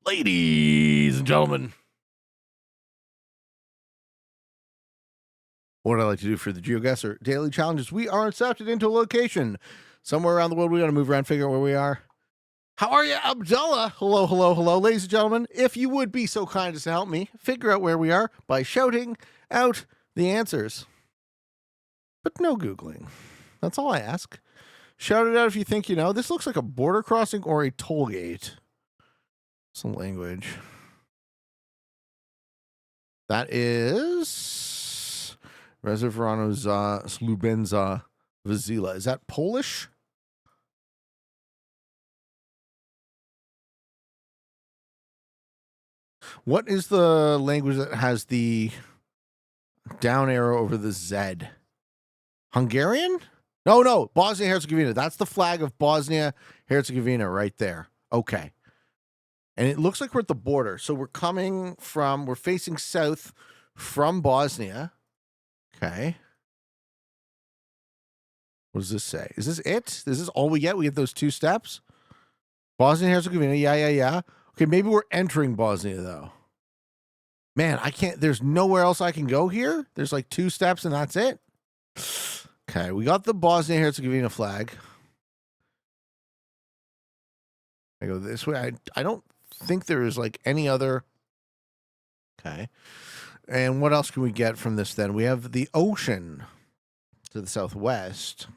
Ladies and gentlemen, what I like to do for the Geoguessr daily challenges, we are incepted into a location somewhere around the world. We got to move around, figure out where we are. How are you, Abdullah? Hello, hello, hello, ladies and gentlemen. If you would be so kind as to help me figure out where we are by shouting out the answers. But no Googling. That's all I ask. Shout it out if you think you know. This looks like a border crossing or a toll gate. Some language. That is Reservano za Slubenza Vizila. Is that Polish? What is the language that has the down arrow over the Z? Hungarian? No, Bosnia and Herzegovina. That's the flag of Bosnia Herzegovina right there. Okay. And it looks like we're at the border. So we're facing south from Bosnia. Okay. What does this say? Is this it? Is this all we get? We get those two steps? Bosnia and Herzegovina. Yeah. Okay, maybe we're entering Bosnia, though. Man, I can't. There's nowhere else I can go here. There's like two steps and that's it. Okay, we got the Bosnia and Herzegovina flag. I go this way. I don't think there is like any other. Okay. And what else can we get from this then? We have the ocean to the southwest.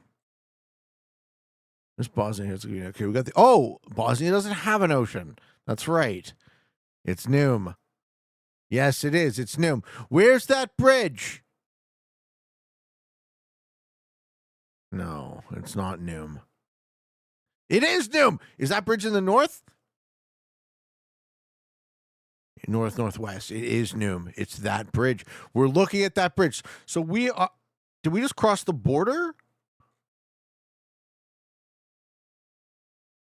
There's Bosnia and Herzegovina. Okay, we got the. Oh, Bosnia doesn't have an ocean. That's right. It's Noom. Yes, it is. It's Noom. Where's that bridge? No, it's not Noom. It is Noom. Is that bridge in the north? Northwest. It is Noom. It's that bridge. We're looking at that bridge. So we are. Did we just cross the border?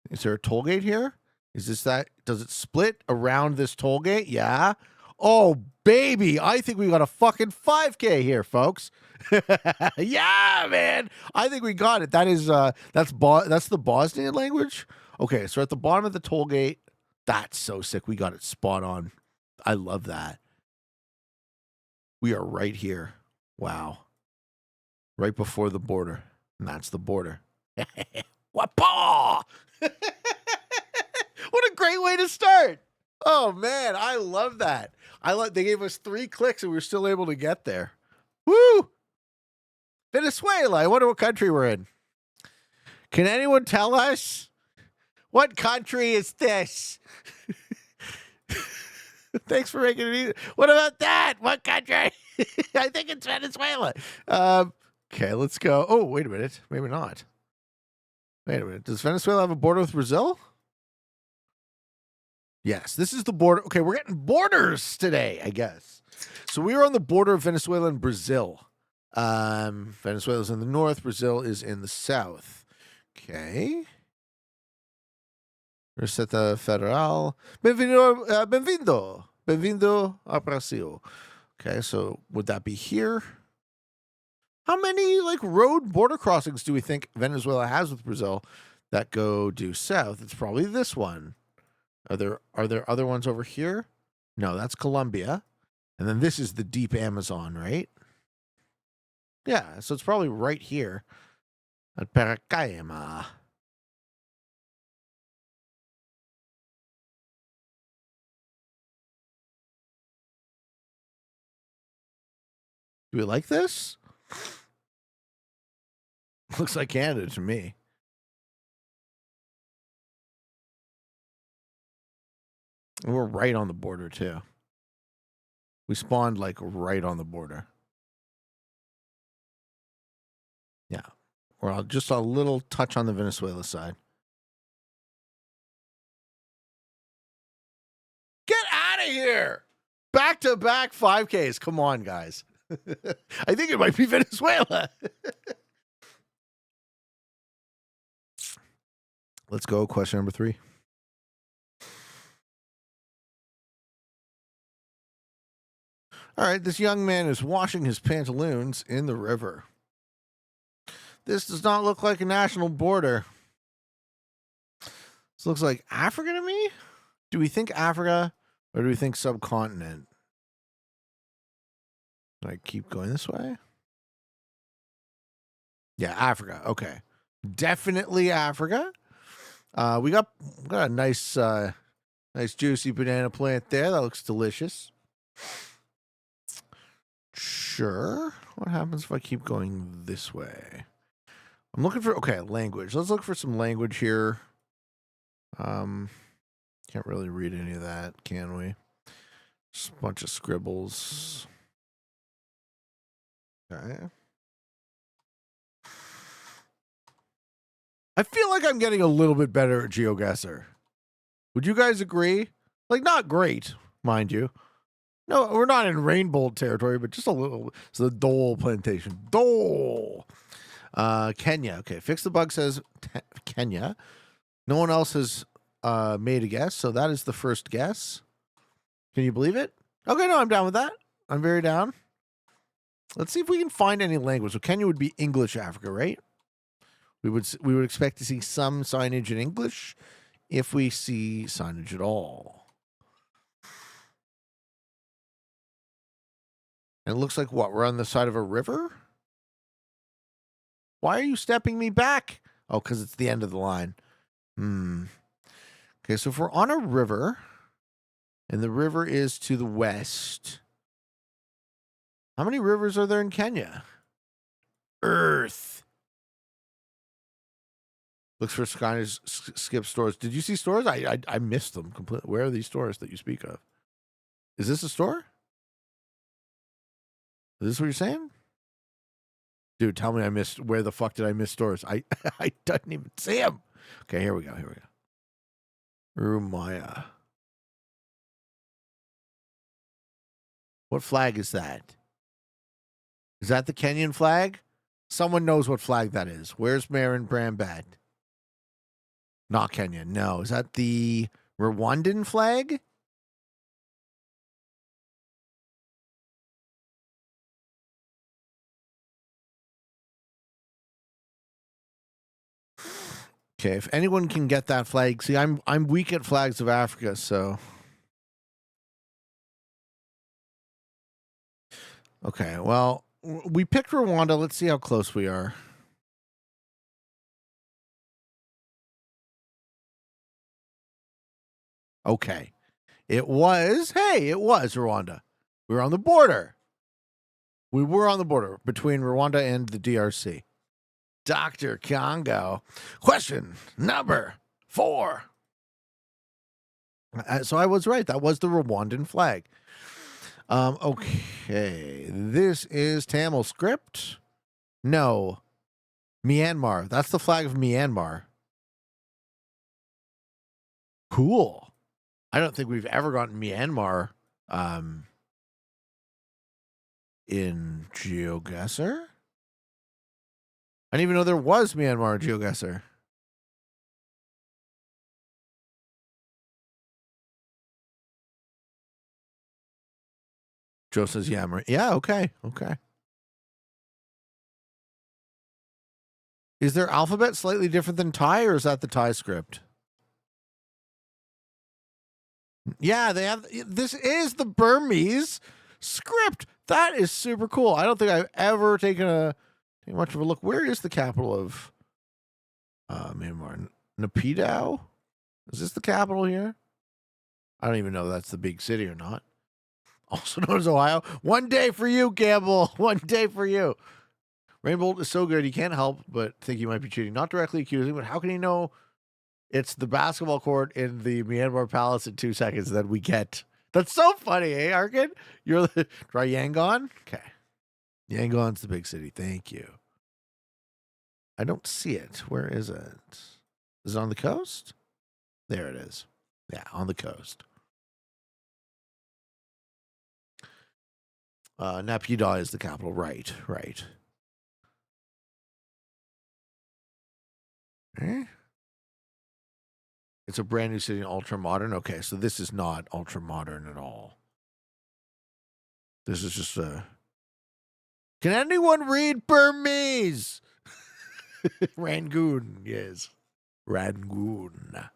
Is there a toll gate here? Is this that? Does it split around this toll gate? Yeah. Oh, baby. I think we got a fucking 5K here, folks. Yeah, man. I think we got it. That is that's the Bosnian language. Okay, so at the bottom of the toll gate. That's so sick. We got it spot on. I love that. We are right here. Wow. Right before the border. And that's the border. Wapa! What a great way to start. Oh, man. I love that. They gave us 3 clicks and we were still able to get there. Woo! Venezuela. I wonder what country we're in. Can anyone tell us? What country is this? Thanks for making it easy. What about that? What country? I think it's Venezuela. Okay, let's go. Oh, wait a minute. Maybe not. Wait a minute. Does Venezuela have a border with Brazil? Yes, this is the border. Okay, we're getting borders today, I guess. So we are on the border of Venezuela and Brazil. Venezuela's in the north. Brazil is in the south. Okay. Receita Federal. Bem-vindo ao Brasil. Okay, so would that be here? How many road border crossings do we think Venezuela has with Brazil that go due south? It's probably this one. Are there other ones over here? No, that's Colombia. And then this is the deep Amazon, right? Yeah, so it's probably right here at Paracaima. Do we like this? Looks like Canada to me. And we're right on the border, too. We spawned, right on the border. Yeah. We're just a little touch on the Venezuela side. Get out of here! Back-to-back 5Ks. Come on, guys. I think it might be Venezuela. Let's go. Question number 3. All right, this young man is washing his pantaloons in the river. This does not look like a national border. This looks like Africa to me. Do we think Africa or do we think subcontinent? I keep going this way. Yeah, Africa. Okay, definitely Africa. We got a nice juicy banana plant there. That looks delicious. Sure. What happens if I keep going this way? I'm looking for language. Let's look for some language here. Can't really read any of that, can we? Just a bunch of scribbles. Okay. I feel like I'm getting a little bit better at Geoguessr. Would you guys agree? Like, not great, mind you. No, we're not in rainbow territory, but just a little. It's the Dole plantation. Dole. Kenya. Okay, Fix the Bug says Kenya. No one else has made a guess, so that is the first guess. Can you believe it? Okay, no, I'm down with that. I'm very down. Let's see if we can find any language. So Kenya would be English Africa, right? We would expect to see some signage in English, if we see signage at all. And it looks like what? We're on the side of a river? Why are you stepping me back? Oh, because it's the end of the line. Okay, so if we're on a river, and the river is to the west, how many rivers are there in Kenya? Earth. Looks for skip stores. Did you see stores? I missed them completely. Where are these stores that you speak of? Is this a store? Is this what you're saying? Dude, tell me I missed. Where the fuck did I miss stores? I didn't even see them. Okay, here we go. Rumaya. What flag is that? Is that the Kenyan flag? Someone knows what flag that is. Where's Marin Brambad? Not Kenya. No. Is that the Rwandan flag? Okay, if anyone can get that flag. See, I'm weak at flags of Africa, so. Okay, well, we picked Rwanda. Let's see how close we are. Okay. It was Rwanda. We were on the border. We were on the border between Rwanda and the DRC. Dr. Congo. Question number 4. So I was right. That was the Rwandan flag. Okay. This is Tamil script. No. Myanmar. That's the flag of Myanmar. Cool. I don't think we've ever gotten Myanmar in Geoguessr. I didn't even know there was Myanmar in Geoguessr. Joe says, yeah, okay. Is their alphabet slightly different than Thai, or is that the Thai script? Yeah, they have. This is the Burmese script. That is super cool. I don't think I've ever taken much of a look. Where is the capital of Myanmar? Naypyidaw? Is this the capital here? I don't even know if that's the big city or not. Also known as Ohio. One day for you, Campbell. One day for you. Rainbow is so good, he can't help but think he might be cheating. Not directly accusing, but how can he know it's the basketball court in the Myanmar Palace in 2 seconds that we get? That's so funny, eh, Arkin? You're the try Yangon? Okay. Yangon's the big city. Thank you. I don't see it. Where is it? Is it on the coast? There it is. Yeah, on the coast. Naypyidaw is the capital. Right. Eh? It's a brand new city, ultra modern. Okay, so this is not ultra modern at all. This is just a. Can anyone read Burmese? Rangoon, yes. Rangoon.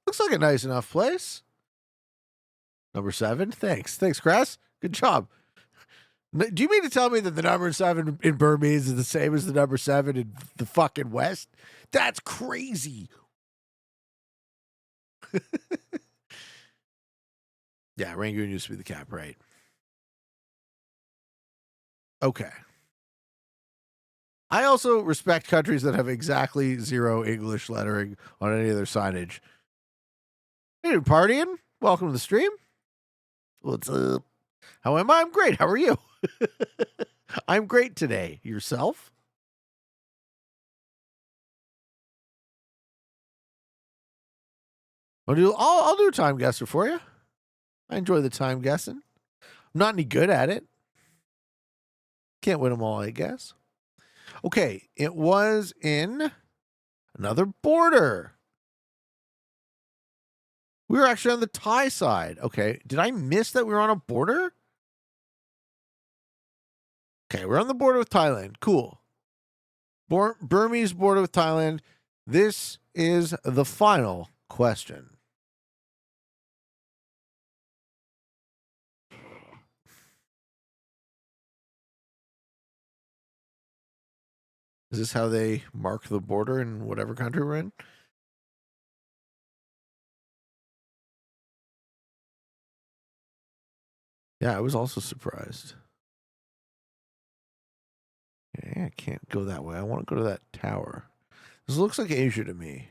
Looks like a nice enough place. Number 7. Thanks. Thanks, Crass. Good job. Do you mean to tell me that the number 7 in Burmese is the same as the number 7 in the fucking West? That's crazy. Yeah, Rangoon used to be the cap, right? Okay. I also respect countries that have exactly 0 English lettering on any of their signage. Hey, partying? Welcome to the stream. What's up? How am I? I'm great. How are you? I'm great today. Yourself? I'll do a time guesser for you. I enjoy the time guessing. I'm not any good at it. Can't win them all, I guess. Okay, it was in another border. We were actually on the Thai side. Okay, did I miss that we were on a border? Okay, we're on the border with Thailand. Cool. Burmese border with Thailand. This is the final question. Is this how they mark the border in whatever country we're in? Yeah, I was also surprised. Okay, I can't go that way. I want to go to that tower. This looks like Asia to me.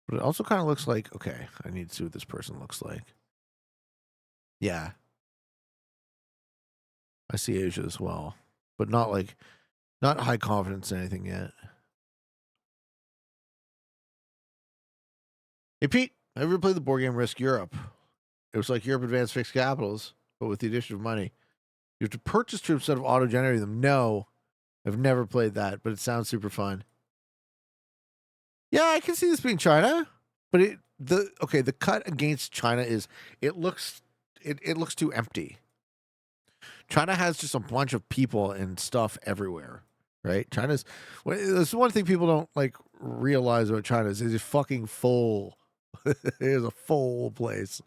But it also kind of looks like, okay, I need to see what this person looks like. Yeah. I see Asia as well. But not high confidence in anything yet. Hey, Pete, have you ever played the board game Risk Europe? It was like Europe Advanced Fixed Capitals, but with the addition of money. You have to purchase troops instead of auto-generating them. No, I've never played that, but it sounds super fun. Yeah, I can see this being China, but the cut against China is it looks too empty. China has just a bunch of people and stuff everywhere, right? There's one thing people don't like realize about China is it's fucking full. It is a full place.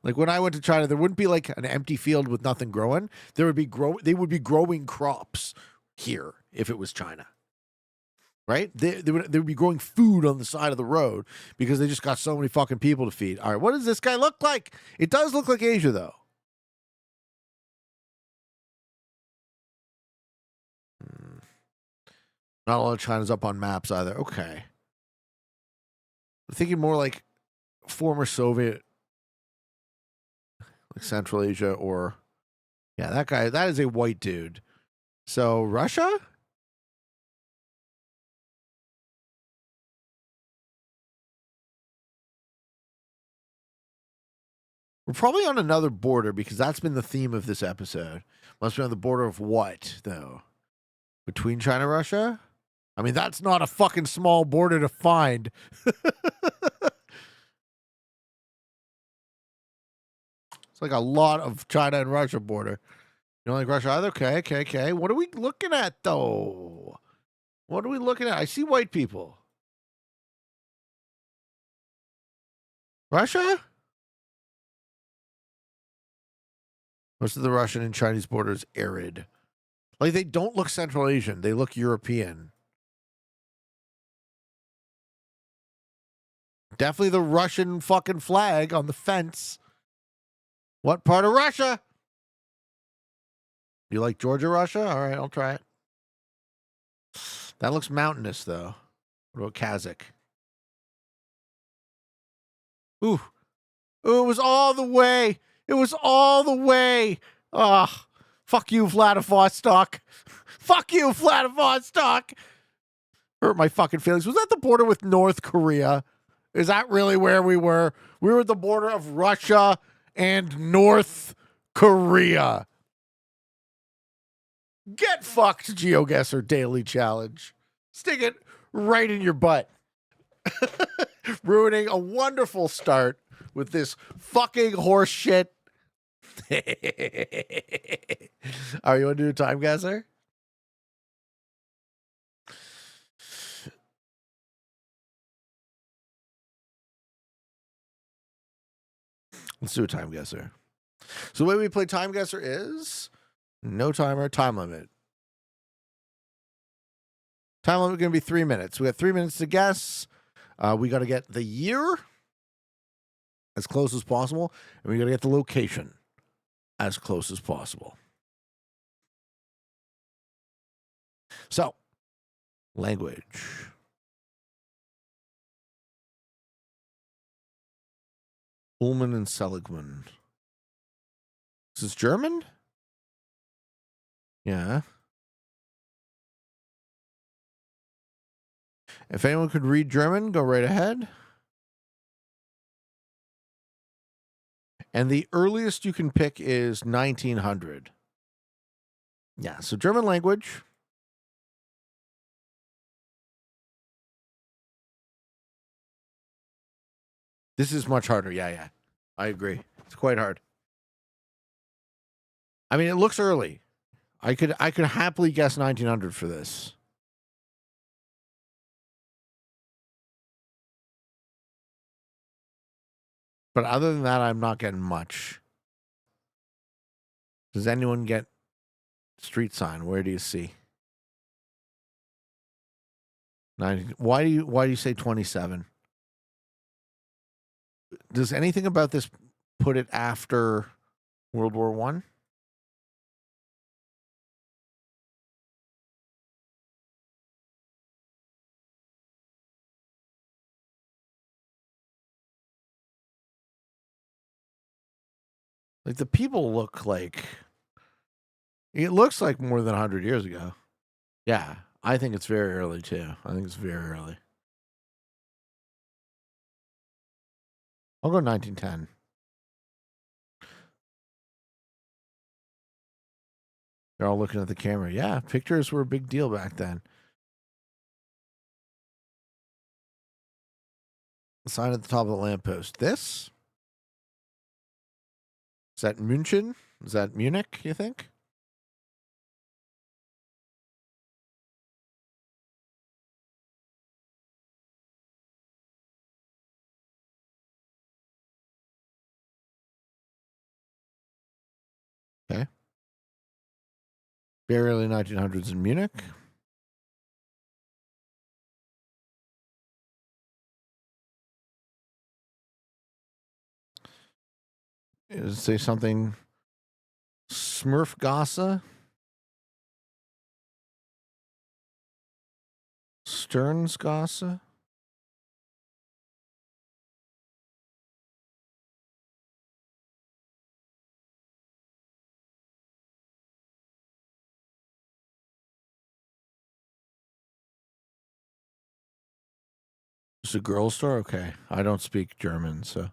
Like when I went to China, there wouldn't be like an empty field with nothing growing. They would be growing crops here if it was China. Right? They would be growing food on the side of the road because they just got so many fucking people to feed. All right, what does this guy look like? It does look like Asia though. Not a lot of China's up on maps either. Okay. I'm thinking more like former Soviet, like Central Asia, or yeah, that guy. That is a white dude. So Russia. We're probably on another border because that's been the theme of this episode. Must be on the border of what though? Between China and Russia? I mean, that's not a fucking small border to find. It's like a lot of China and Russia border. You don't like Russia either? Okay. What are we looking at, though? What are we looking at? I see white people. Russia? Most of the Russian and Chinese border is arid. Like, they don't look Central Asian. They look European. Definitely the Russian fucking flag on the fence. What part of Russia? You like Georgia, Russia? All right, I'll try it. That looks mountainous, though. What about Kazakh? Ooh. Ooh, it was all the way. It was all the way. Ah, fuck you, Vladivostok. Fuck you, Vladivostok. Hurt my fucking feelings. Was that the border with North Korea? Is that really where we were? We were at the border of Russia and North Korea. Get fucked, Geoguessr Daily Challenge. Stick it right in your butt. Ruining a wonderful start with this fucking horse shit. Are you want to do a time guesser? Let's do a time guesser. So the way we play time guesser is no timer, time limit. Time limit going to be 3 minutes. We got 3 minutes to guess. We got to get the year as close as possible, and we got to get the location as close as possible. So, language. Ullmann and Seligman. Is this German? Yeah. If anyone could read German, go right ahead. And the earliest you can pick is 1900. Yeah, so German language. This is much harder. Yeah. I agree. It's quite hard. I mean, it looks early. I could happily guess 1900 for this. But other than that, I'm not getting much. Does anyone get street sign? Where do you see? 90. Why do you say 27? Does anything about this put it after World War I? Like the people look like it looks like more than 100 years ago. Yeah, I think it's very early too. I think it's very early. I'll go 1910. They're all looking at the camera. Yeah, pictures were a big deal back then. The sign at the top of the lamppost. This? Is that München? Is that Munich, you think? Okay. Very early 1900s in Munich. Does it say something? Smurfgasse? Sternsgasse? It's a girl store? Okay. I don't speak German, so.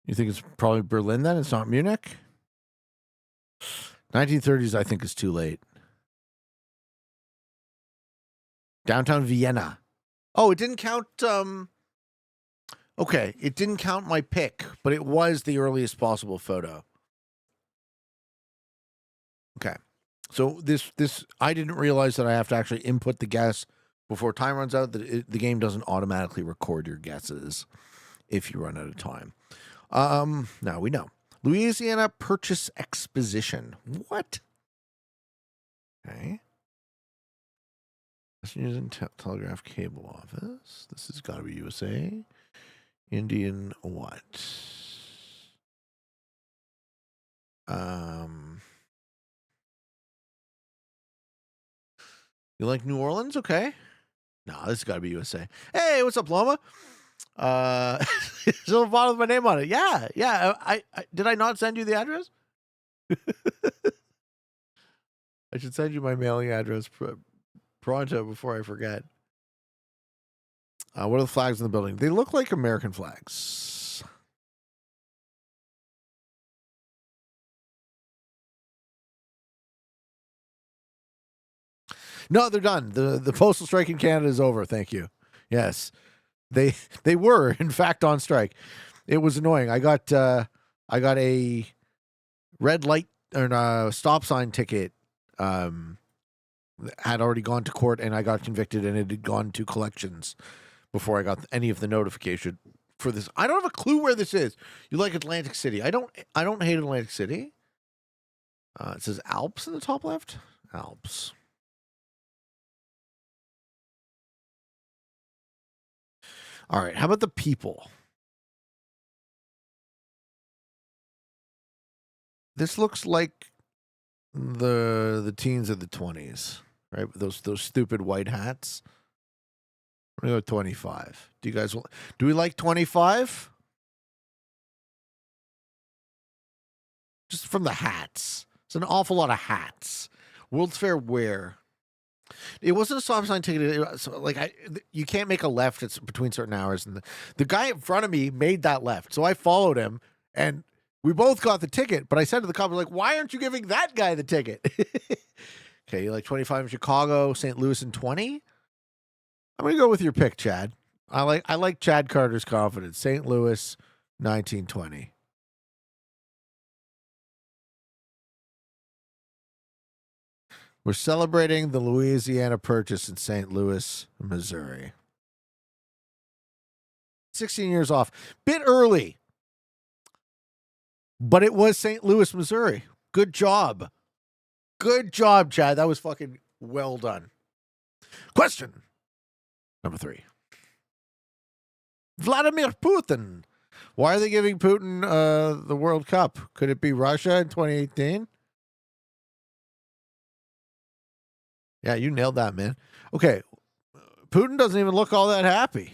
You think it's probably Berlin then? It's not Munich? 1930s, I think, is too late. Downtown Vienna. Oh, it didn't count. Okay, it didn't count my pick, but it was the earliest possible photo. Okay. So this I didn't realize that I have to actually input the guess before time runs out. The game doesn't automatically record your guesses if you run out of time. Now we know. Louisiana Purchase Exposition. What? Okay. Using Telegraph Cable Office. This has got to be USA. Indian what? You like New Orleans? Okay. No, this has got to be USA. Hey, what's up, Loma? Still a bottle with my name on it. Yeah. I did I not send you the address? I should send you my mailing address pronto before I forget. What are the flags in the building? They look like American flags. No, they're done. The postal strike in Canada is over. Thank you. Yes, they were in fact on strike. It was annoying. I got a red light or stop sign ticket. Had already gone to court, and I got convicted, and it had gone to collections before I got any of the notification for this. I don't have a clue where this is. You like Atlantic City. I don't hate Atlantic City. It says Alps in the top left. Alps. All right. How about the people? This looks like the teens of the 20s, right? Those stupid white hats. I'm gonna go 25. Do we like 25? Just from the hats. It's an awful lot of hats. World's Fair where? It wasn't a stop sign ticket. You can't make a left. It's between certain hours, and the guy in front of me made that left, so I followed him, and we both got the ticket. But I said to the cop, like, "Why aren't you giving that guy the ticket?" Okay, you like 25 in Chicago, St. Louis in 20. I'm gonna go with your pick, Chad. I like Chad Carter's confidence. St. Louis, 1920. We're celebrating the Louisiana Purchase in St. Louis, Missouri. 16 years off. Bit early. But it was St. Louis, Missouri. Good job. Good job, Chad. That was fucking well done. Question number 3. Vladimir Putin. Why are they giving Putin the World Cup? Could it be Russia in 2018? Yeah, you nailed that, man. Okay. Putin doesn't even look all that happy.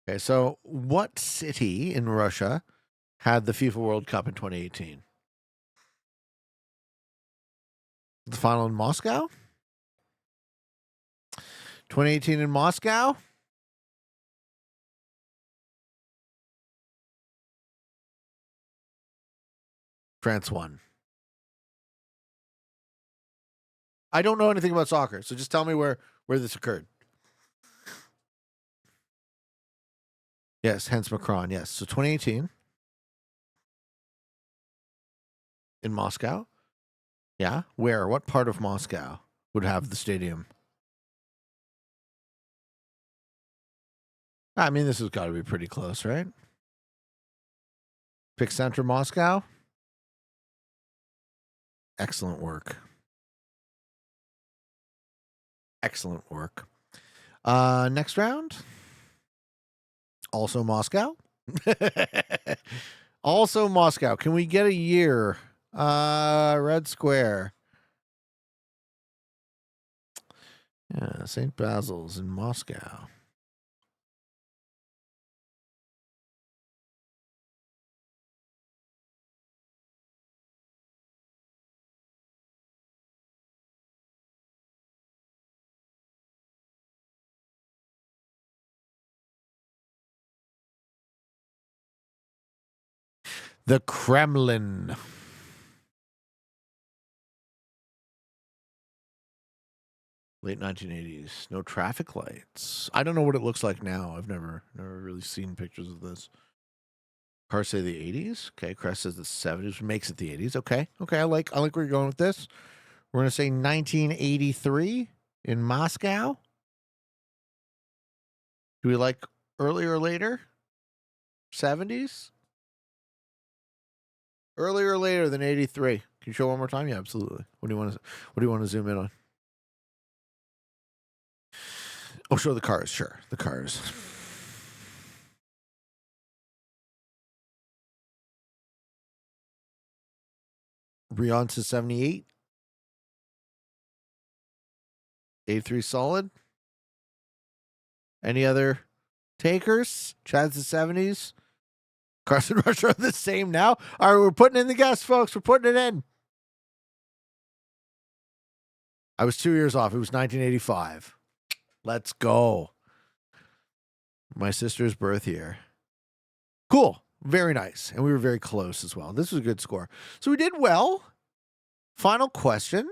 Okay, so what city in Russia had the FIFA World Cup in 2018? The final in Moscow? 2018 in Moscow? France won. I don't know anything about soccer, so just tell me where this occurred. Yes, hence Macron. Yes, so 2018 in Moscow. Yeah, where? What part of Moscow would have the stadium? I mean, this has got to be pretty close, right? Pick center Moscow. Excellent work. Excellent work. Next round. Also Moscow. Also Moscow. Can we get a year? Red Square. Yeah, St. Basil's in Moscow. The Kremlin. Late 1980s. No traffic lights. I don't know what it looks like now. I've never really seen pictures of this. Cars say the 80s. Okay, Crest says the 70s, makes it the 80s. Okay, I like where you're going with this. We're gonna say 1983 in Moscow. Do we like earlier or later? 70s? Earlier or later than 83. Can you show one more time? Yeah, absolutely. What do you want to zoom in on? Oh, show the cars. Sure, the cars. Brion says 78. 83 solid. Any other takers? Chad's the 70s. Carson Rush are the same now. All right, we're putting in the guess, folks. We're putting it in. I was 2 years off. It was 1985. Let's go. My sister's birth year. Cool. Very nice. And we were very close as well. This was a good score. So we did well. Final question.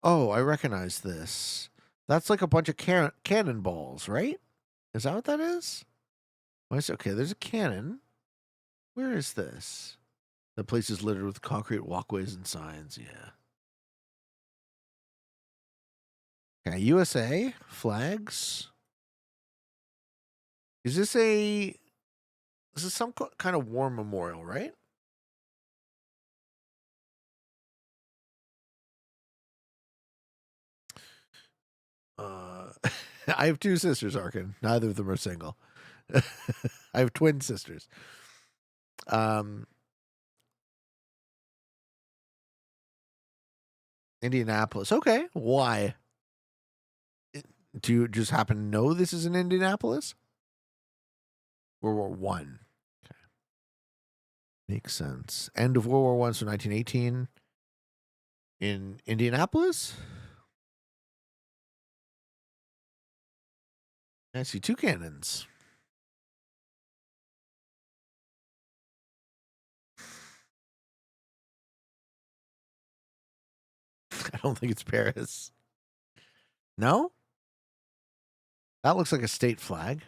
Oh, I recognize this. That's like a bunch of cannonballs, right? Is that what that is? Okay, there's a cannon. Where is this? The place is littered with concrete walkways and signs. Yeah. Okay, USA flags. Is this a... This is some kind of war memorial, right? I have two sisters, Arkin. Neither of them are single. I have twin sisters. Indianapolis. Okay. Why? Do you just happen to know this is in Indianapolis? World War One. Okay. Makes sense. End of World War One, so 1918 in Indianapolis. I see two cannons. I don't think it's Paris. No? That looks like a state flag.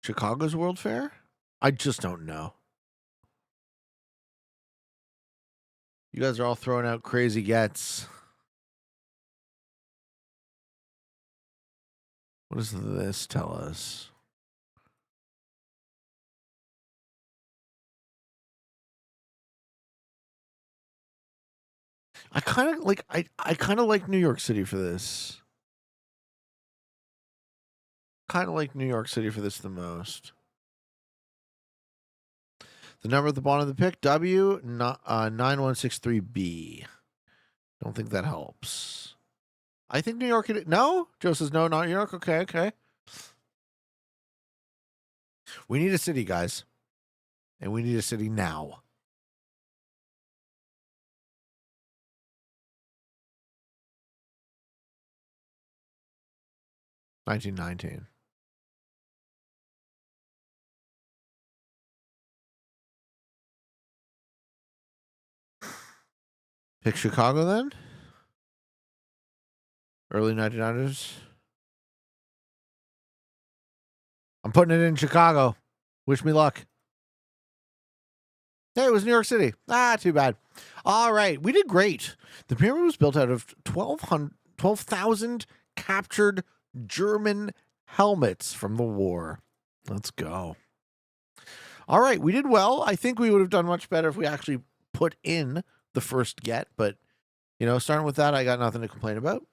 Chicago's World Fair? I just don't know. You guys are all throwing out crazy gets. What does this tell us? I kind of like I kind of like New York City for this. Kind of like New York City for this the most. The number at the bottom of the pick, W 9163B. Don't think that helps. I think New York. No? Joe says no, not New York. Okay, okay. We need a city, guys. And we need a city now. $1919. Pick Chicago then? Early 1900s. I'm putting it in Chicago. Wish me luck. Hey, it was New York City. Ah, too bad. All right. We did great. The pyramid was built out of 12,000 captured German helmets from the war. Let's go. All right. We did well. I think we would have done much better if we actually put in the first get. But, you know, starting with that, I got nothing to complain about.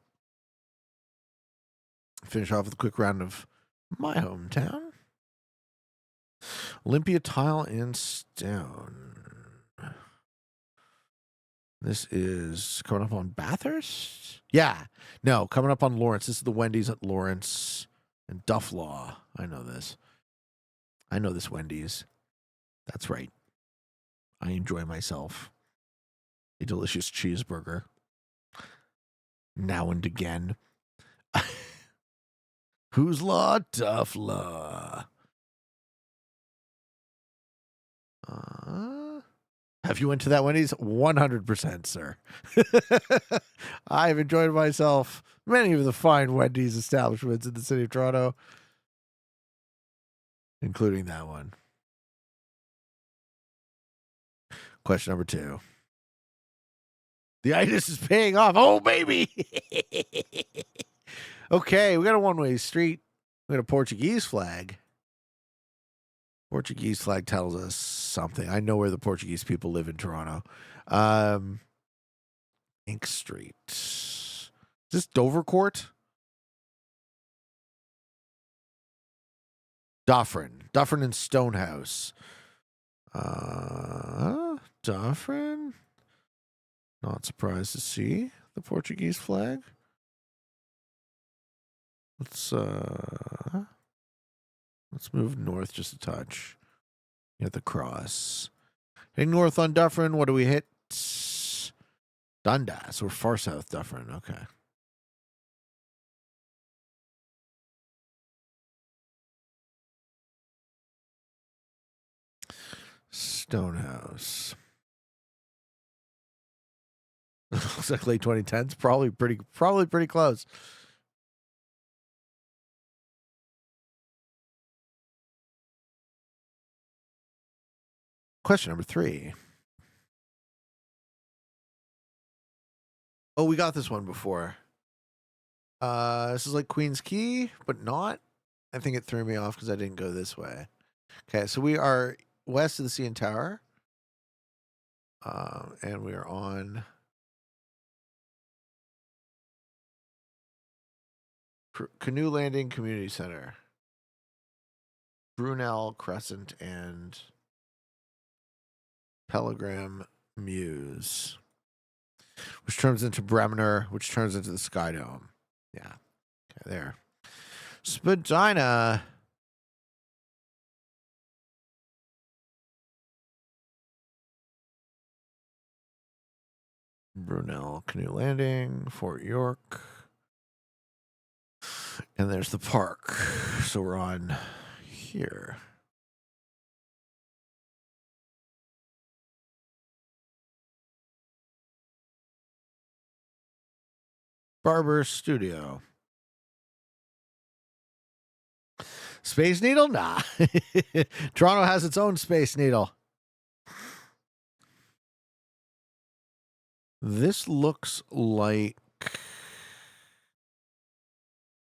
Finish off with a quick round of my hometown. Olympia, tile, and stone. This is coming up on Bathurst? Yeah. No, coming up on Lawrence. This is the Wendy's at Lawrence and Dufflaw. I know this. I know this Wendy's. That's right. I enjoy myself. A delicious cheeseburger. Now and again. Who's law? Dufflaw. Have you went to that Wendy's? 100%, sir. I've enjoyed myself. Many of the fine Wendy's establishments in the city of Toronto, including that one. Question number 2. The itis is paying off. Oh, baby. Okay, we got a one-way street. We got a Portuguese flag. Portuguese flag tells us something. I know where the Portuguese people live in Toronto. Ink Street. Is this Dovercourt? Dufferin. Dufferin and Stonehouse. Dufferin? Not surprised to see the Portuguese flag. Let's move north just a touch. Hit the cross. Heading north on Dufferin. What do we hit? Dundas. We're far south Dufferin. Okay. Stonehouse. Looks like late 2010s. Probably pretty close. Question number 3. Oh, we got this one before. This is like Queen's Key, but not. I think it threw me off because I didn't go this way. Okay, so we are west of the CN Tower. And we are on Canoe Landing Community Center. Brunel Crescent and Peligram Muse. Which turns into Bremner, which turns into the Sky Dome. Yeah. Okay, there. Spadina. Brunel Canoe Landing, Fort York. And there's the park. So we're on here. Barber Studio. Space Needle? Nah. Toronto has its own Space Needle. This looks like...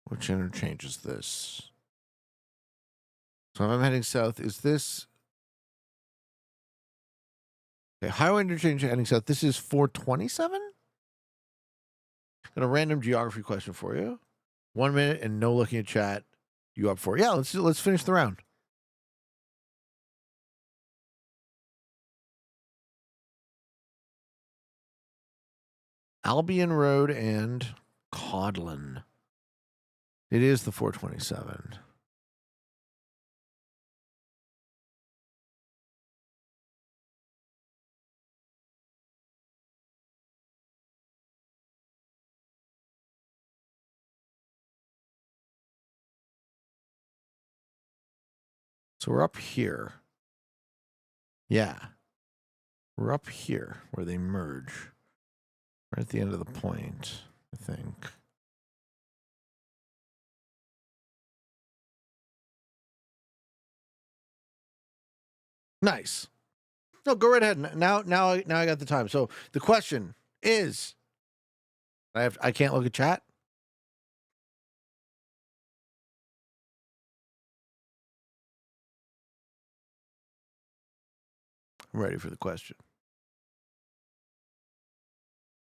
Which interchange is this? So if I'm heading south, is this... Okay, highway interchange heading south. This is 427? Got a random geography question for you. 1 minute and no looking at chat. You up for it? Yeah, let's finish the round. Albion Road and Codlin. It is the 427. So we're up here. Yeah. We're up here where they merge. Right at the end of the point, I think. Nice. No, go right ahead. Now I got the time. So the question is, I can't look at chat. I'm ready for the question.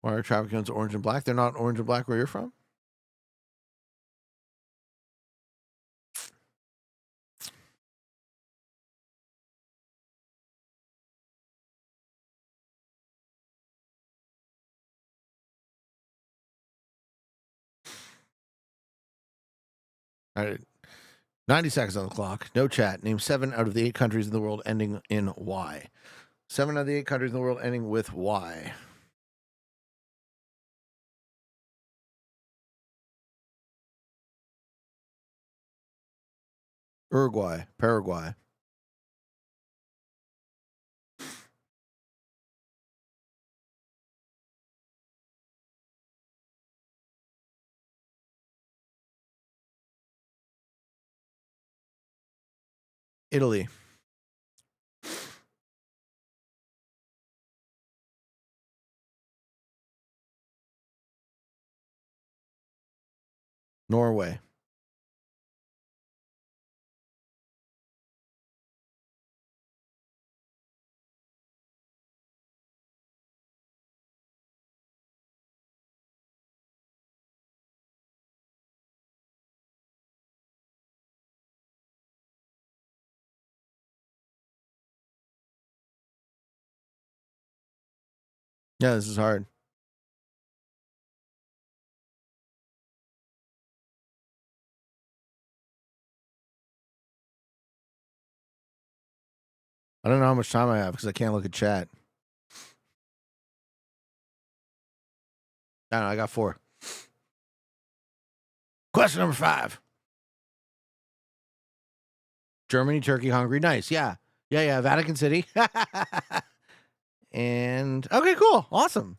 Why are traffic cones orange and black? They're not orange and black where you're from? All right. 90 seconds on the clock. No chat. Name 7 out of the 8 countries in the world ending in Y. 7 out of the 8 countries in the world ending with Y. Uruguay, Paraguay. Italy. Norway. Yeah, this is hard. I don't know how much time I have because I can't look at chat. I don't know, I got 4. Question number 5. Germany, Turkey, Hungary. Nice. Yeah. Yeah. Vatican City. And okay, cool. Awesome.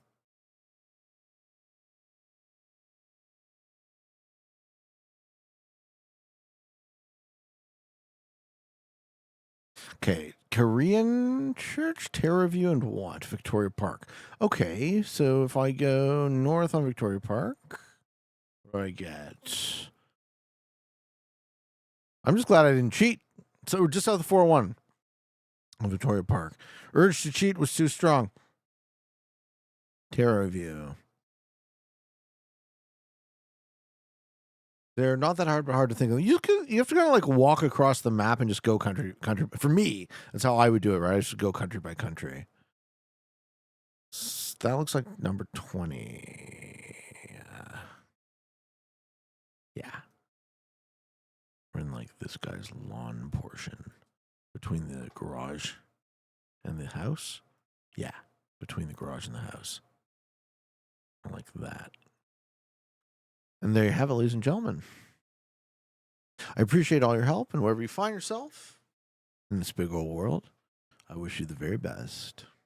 Okay. Korean church, Terraview, and what? Victoria Park. Okay, so if I go north on Victoria Park, what do I get? I'm just glad I didn't cheat. So we're just out of the 401 on Victoria Park. Urge to cheat was too strong. Terraview. They're not that hard, but hard to think of. You have to kind of like walk across the map and just go country. For me, that's how I would do it, right? I should go country by country. That looks like number 20. Yeah. We're in like this guy's lawn portion between the garage and the house. Yeah, between the garage and the house. Like that. And there you have it, ladies and gentlemen. I appreciate all your help, and wherever you find yourself in this big old world, I wish you the very best.